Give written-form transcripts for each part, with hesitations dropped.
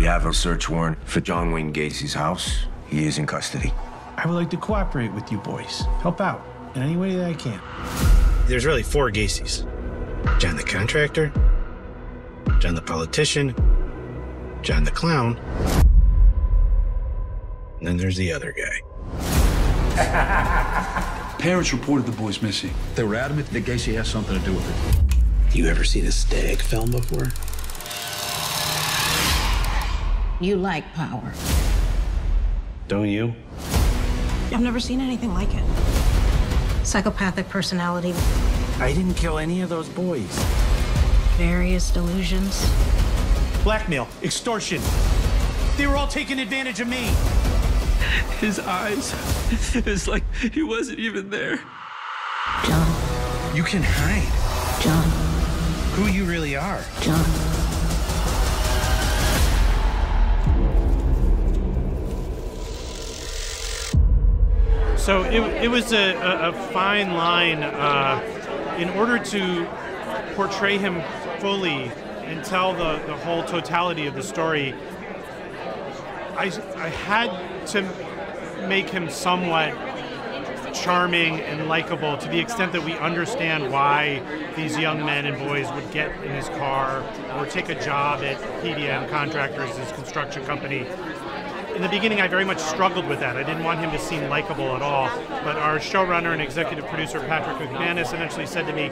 We have a search warrant for John Wayne Gacy's house. He is in custody. I would like to cooperate with you boys. Help out in any way that I can. There's really 4 Gacys. John the contractor, John the politician, John the clown, and then there's the other guy. Parents reported the boys missing. They were adamant that Gacy has something to do with it. You ever seen a stag film before? You like power. Don't you? I've never seen anything like it. Psychopathic personality, I didn't kill any of those boys. various delusions. Blackmail, extortion. They were all taking advantage of me. His eyes, it's like he wasn't even there. John. You can hide John. who you really are. John. So it was a fine line in order to portray him fully and tell the whole totality of the story. I had to make him somewhat charming and likable to the extent that we understand why these young men and boys would get in his car or take a job at PDM Contractors, his construction company. In the beginning, I very much struggled with that. I didn't want him to seem likable at all. But our showrunner and executive producer, Patrick Macmanus, eventually said to me,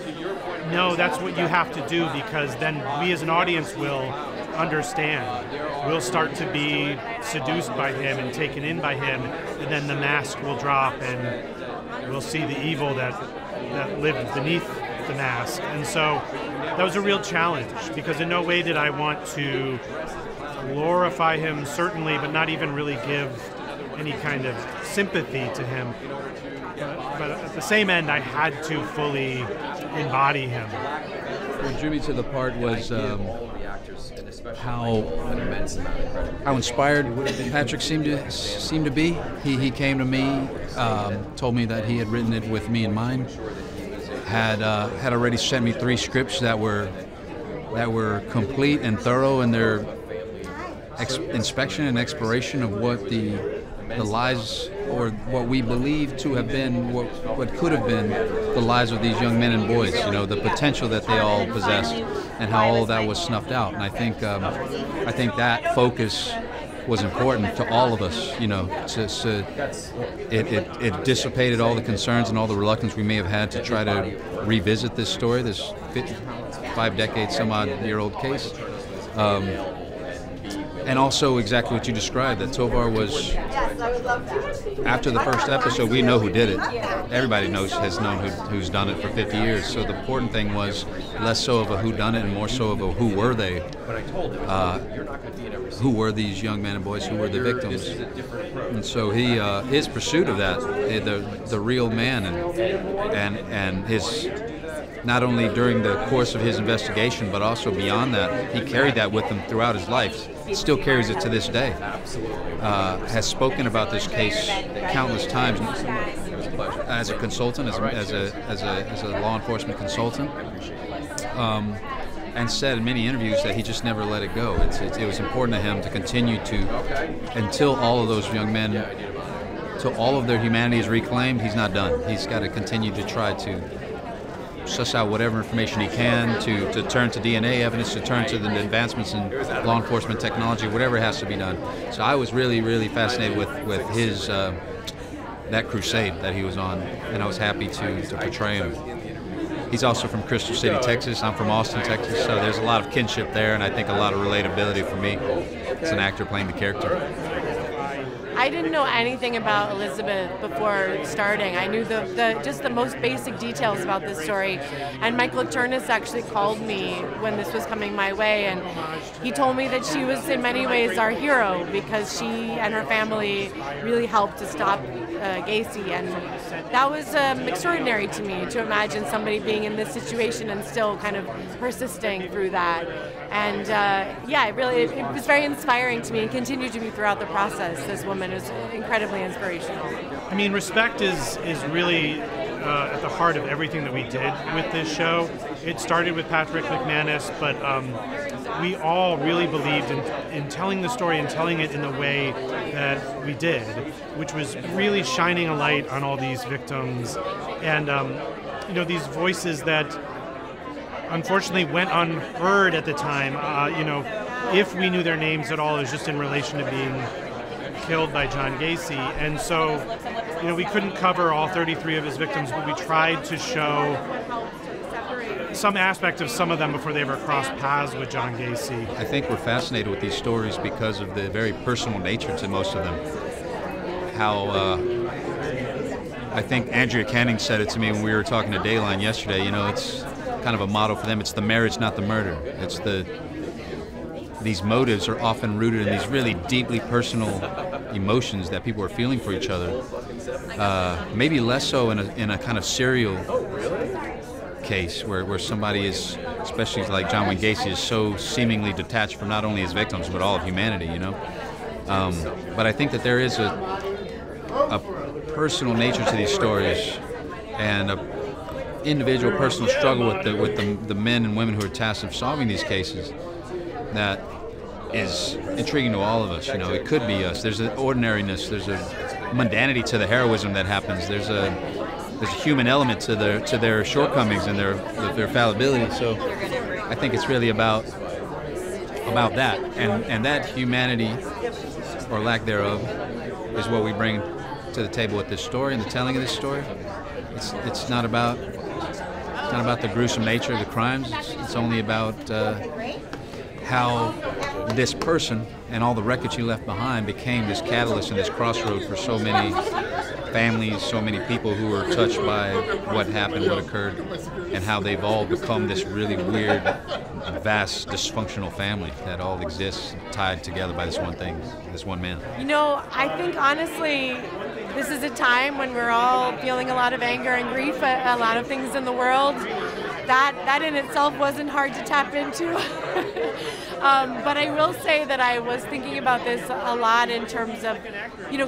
no, that's what you have to do, because then we as an audience will understand. We'll start to be seduced by him and taken in by him, and then the mask will drop and we'll see the evil that lived beneath the mask. And so that was a real challenge, because in no way did I want to glorify him, certainly, but not even really give any kind of sympathy to him. But at the same end, I had to fully embody him. What drew me to the part was how inspired Patrick seemed to be. He came to me, told me that he had written it with me in mind. Had already sent me 3 scripts that were complete and thorough in their inspection and exploration of what the lives, or what we believe to have been, what could have been the lives of these young men and boys, you know, the potential that they all possessed, and how all of that was snuffed out. And I think that focus was important to all of us, you know. It dissipated all the concerns and all the reluctance we may have had to try to revisit this story, this 5-decade-some-odd-year-old case. And also exactly what you described, that Tovar was, after the first episode, we know who did it. Everybody has known who's done it for 50 years. So the important thing was less so of a whodunit and more so of a who were they. Who were these young men and boys? Who were the victims? And so his pursuit of that, the real man, and his, not only during the course of his investigation, but also beyond that, he carried that with him throughout his life. Still carries it to this day. Has spoken about this case countless times as a consultant, as a law enforcement consultant, and said in many interviews that he just never let it go. It was important to him to continue to, until all of those young men, till all of their humanity is reclaimed. He's not done. He's got to continue to try to suss out whatever information he can, to turn to DNA evidence, to turn to the advancements in law enforcement technology, whatever has to be done. So I was really, really fascinated with his, that crusade that he was on, and I was happy to portray him. He's also from Crystal City, Texas. I'm from Austin, Texas, so there's a lot of kinship there, and I think a lot of relatability for me as an actor playing the character. I didn't know anything about Elizabeth before starting. I knew just the most basic details about this story. And Michael Chernus actually called me when this was coming my way, and he told me that she was in many ways our hero, because she and her family really helped to stop Gacy. And that was extraordinary to me, to imagine somebody being in this situation and still kind of persisting through that. And it was very inspiring to me, and continued to be throughout the process. This woman is incredibly inspirational. I mean, respect is really at the heart of everything that we did with this show. it started with Patrick Macmanus, but we all really believed in telling the story and telling it in the way that we did, which was really shining a light on all these victims and these voices that unfortunately went unheard at the time. If we knew their names at all, it was just in relation to being killed by John Gacy. And so, we couldn't cover all 33 of his victims, but we tried to show some aspect of some of them before they ever crossed paths with John Gacy. I think we're fascinated with these stories because of the very personal nature to most of them. How I think Andrea Canning said it to me when we were talking to Dayline yesterday. It's kind of a motto for them. It's the marriage, not the murder. It's these motives are often rooted in these really deeply personal emotions that people are feeling for each other. Maybe less so in a kind of serial case where somebody is, especially like John Wayne Gacy, is so seemingly detached from not only his victims but all of humanity. But I think that there is a personal nature to these stories and a individual personal struggle with the men and women who are tasked of solving these cases that is intriguing to all of us. It could be us. There's an ordinariness. There's a mundanity to the heroism that happens. There's a human element to their shortcomings and their fallibility. So I think it's really about that, and that humanity or lack thereof is what we bring to the table with this story and the telling of this story. It's not about the gruesome nature of the crimes. It's only about how this person and all the wreckage he left behind became this catalyst and this crossroad for so many families, so many people who were touched by what happened, what occurred, and how they've all become this really weird, vast, dysfunctional family that all exists tied together by this one thing, this one man. I think honestly, this is a time when we're all feeling a lot of anger and grief at a lot of things in the world. That in itself wasn't hard to tap into. But I will say that I was thinking about this a lot in terms of,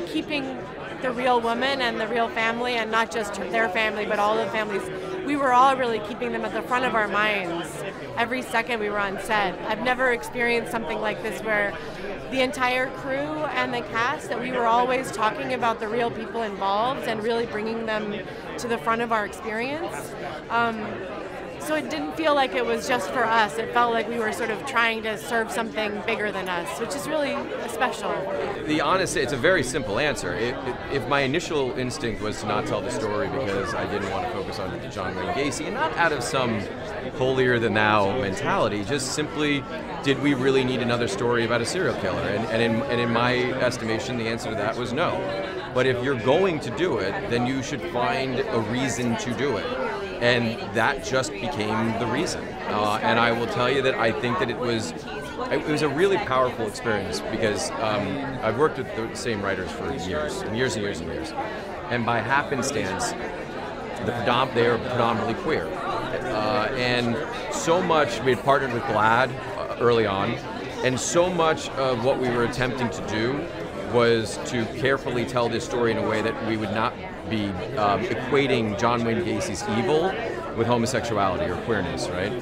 keeping the real woman and the real family, and not just their family, but all the families. We were all really keeping them at the front of our minds every second we were on set. I've never experienced something like this where the entire crew and the cast, that we were always talking about the real people involved and really bringing them to the front of our experience. So it didn't feel like it was just for us. It felt like we were sort of trying to serve something bigger than us, which is really special. It's a very simple answer. If my initial instinct was to not tell the story because I didn't want to focus on John Wayne Gacy, and not out of some holier-than-thou mentality, just simply, did we really need another story about a serial killer? And in my estimation, the answer to that was no. But if you're going to do it, then you should find a reason to do it. And that just became the reason. And I will tell you that I think that it was a really powerful experience because I've worked with the same writers for years and years and years and years. And by happenstance, they are predominantly queer. And so much, we had partnered with GLAAD early on, and so much of what we were attempting to do was to carefully tell this story in a way that we would not be equating John Wayne Gacy's evil with homosexuality or queerness, right?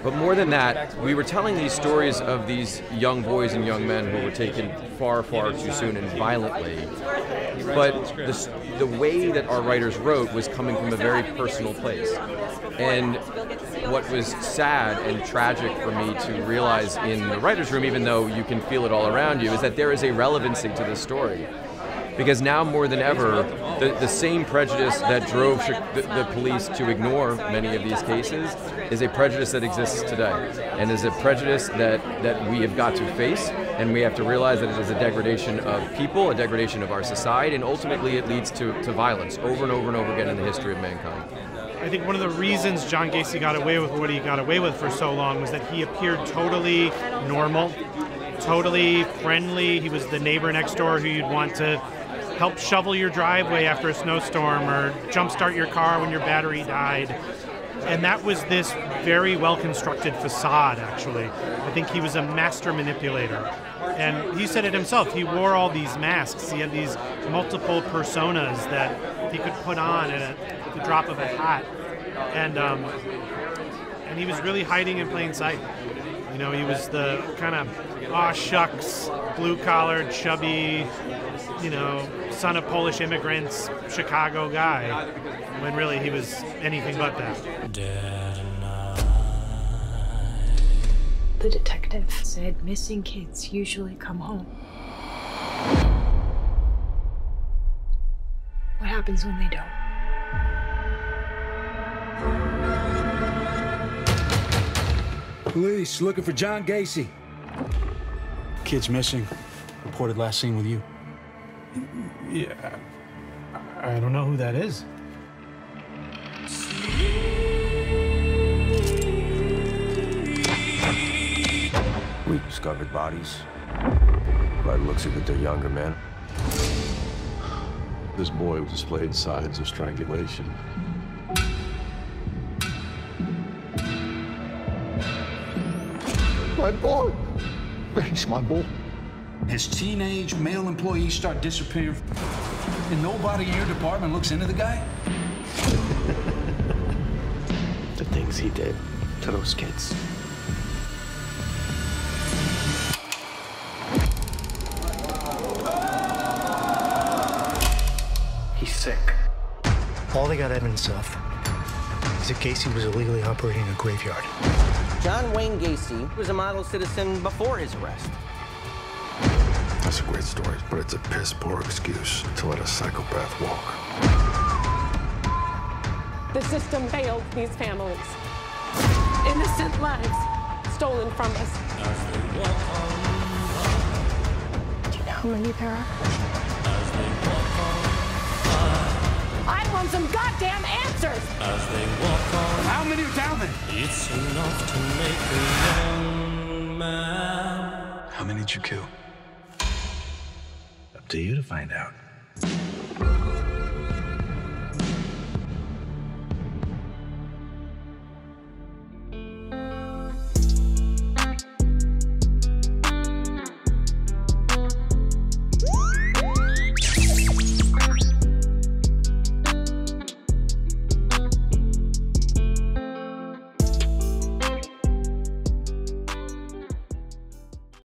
But more than that, we were telling these stories of these young boys and young men who were taken far, far too soon and violently. But the way that our writers wrote was coming from a very personal place. And what was sad and tragic for me to realize in the writer's room, even though you can feel it all around you, is that there is a relevancy to this story. Because now more than ever, the same prejudice that drove the police to ignore many of these cases is a prejudice that exists today. And is a prejudice that we have got to face, and we have to realize that it is a degradation of people, a degradation of our society, and ultimately it leads to violence over and over and over again in the history of mankind. I think one of the reasons John Gacy got away with what he got away with for so long was that he appeared totally normal, totally friendly. He was the neighbor next door who you'd want to help shovel your driveway after a snowstorm or jumpstart your car when your battery died. And that was this very well-constructed facade, actually. I think he was a master manipulator. And he said it himself. He wore all these masks. He had these multiple personas that he could put on at the drop of a hat. and he was really hiding in plain sight. You know, he was the kind of aw shucks, blue-collared, chubby, you know, son of Polish immigrants, Chicago guy, when really he was anything but that. The detective said missing kids usually come home. What happens when they don't? Police looking for John Gacy. Kid's missing. Reported last seen with you. Yeah, I don't know who that is. We discovered bodies. By the looks of it, they're younger men. This boy displayed signs of strangulation. My boy. He's my boy. His teenage male employees start disappearing, and nobody in your department looks into the guy? The things he did to those kids. He's sick. All they got evidence of is that Gacy was illegally operating a graveyard. John Wayne Gacy was a model citizen before his arrest. That's a great story, but it's a piss-poor excuse to let a psychopath walk. The system failed these families. Innocent lives stolen from us. Do you know how many there are? I want some goddamn answers! How many are down there? It's enough to make a young man. How many did you kill? Up to you to find out.